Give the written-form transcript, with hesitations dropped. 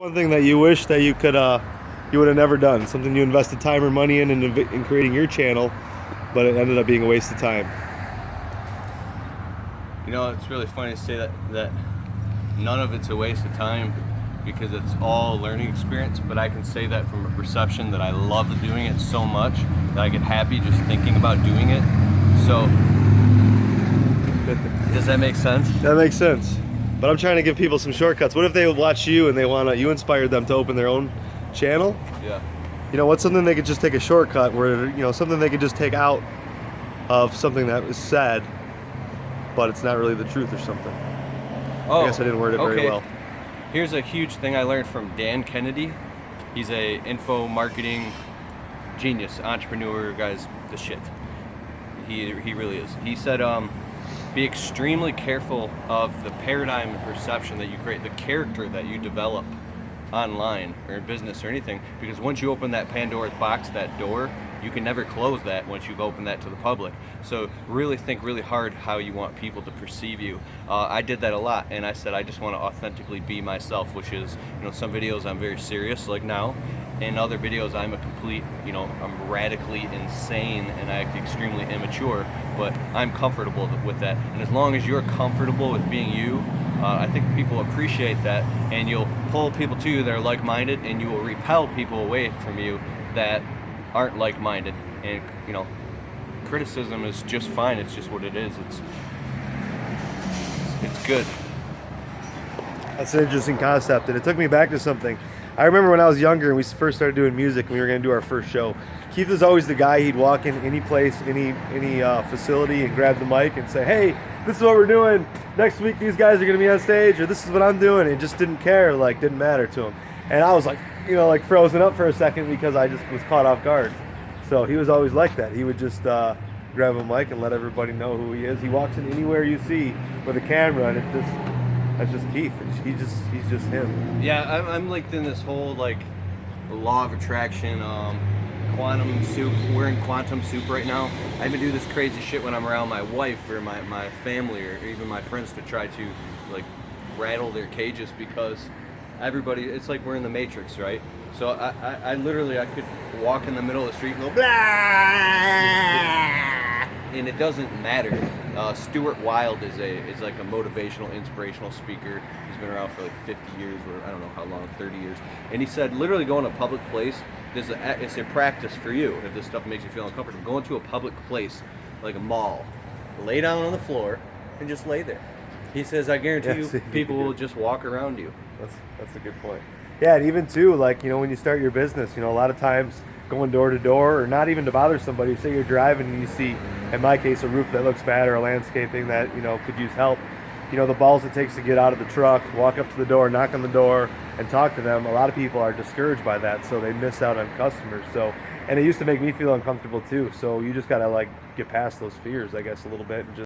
One thing that you wish that you would have never done, something you invested time or money in creating your channel, but it ended up being a waste of time. You know, it's really funny to say that none of it's a waste of time because it's all a learning experience, but I can say that from a perception that I love doing it so much that I get happy just thinking about doing it. So, does that make sense? That makes sense. But I'm trying to give people some shortcuts. What if they watch you and you inspired them to open their own channel? Yeah. You know, what's something they could just take a shortcut where, something they could just take out of something that was said, but it's not really the truth or something. Oh, I guess I didn't word it very well. Here's a huge thing I learned from Dan Kennedy. He's a info marketing genius, entrepreneur, guy's the shit. He really is. He said, be extremely careful of the paradigm and perception that you create, the character that you develop online or in business or anything, because once you open that Pandora's box, that door, you can never close that once you've opened that to the public. So really think really hard how you want people to perceive you. I did that a lot, and I said I just want to authentically be myself, which is, some videos I'm very serious, like now. In other videos I'm a complete, I'm radically insane and I act extremely immature, but I'm comfortable with that. And as long as you're comfortable with being you, I think people appreciate that, and you'll pull people to you that are like-minded, and you will repel people away from you that aren't like-minded. And criticism is just fine. It's just what it is. It's good. That's an interesting concept, and it took me back to something. I remember when I was younger and we first started doing music and we were going to do our first show. Keith was always the guy. He'd walk in any place, any facility, and grab the mic and say, "Hey, this is what we're doing. Next week these guys are going to be on stage," or "This is what I'm doing." And just didn't care, didn't matter to him. And I was frozen up for a second because I just was caught off guard. So he was always like that. He would just grab a mic and let everybody know who he is. He walks in anywhere you see with a camera, and that's just Keith. He's just him. Yeah, I'm in this whole law of attraction, quantum soup. We're in quantum soup right now. I even do this crazy shit when I'm around my wife or my family or even my friends to try to rattle their cages, because everybody, it's like we're in the Matrix, right? So I literally could walk in the middle of the street and go blah, and it doesn't matter. Stuart Wilde is like a motivational, inspirational speaker. He's been around for 50 years, or I don't know how long, 30 years. And he said, literally go in a public place. It's a practice for you if this stuff makes you feel uncomfortable. Go into a public place, like a mall, lay down on the floor, and just lay there. He says, I guarantee you, people will just walk around you. That's a good point. Yeah, and even too, when you start your business, a lot of times going door to door, or not even to bother somebody, say you're driving and you see, in my case, a roof that looks bad or a landscaping that, could use help. The balls it takes to get out of the truck, walk up to the door, knock on the door, and talk to them. A lot of people are discouraged by that, so they miss out on customers. So, and it used to make me feel uncomfortable too. So you just gotta get past those fears, I guess, a little bit, and just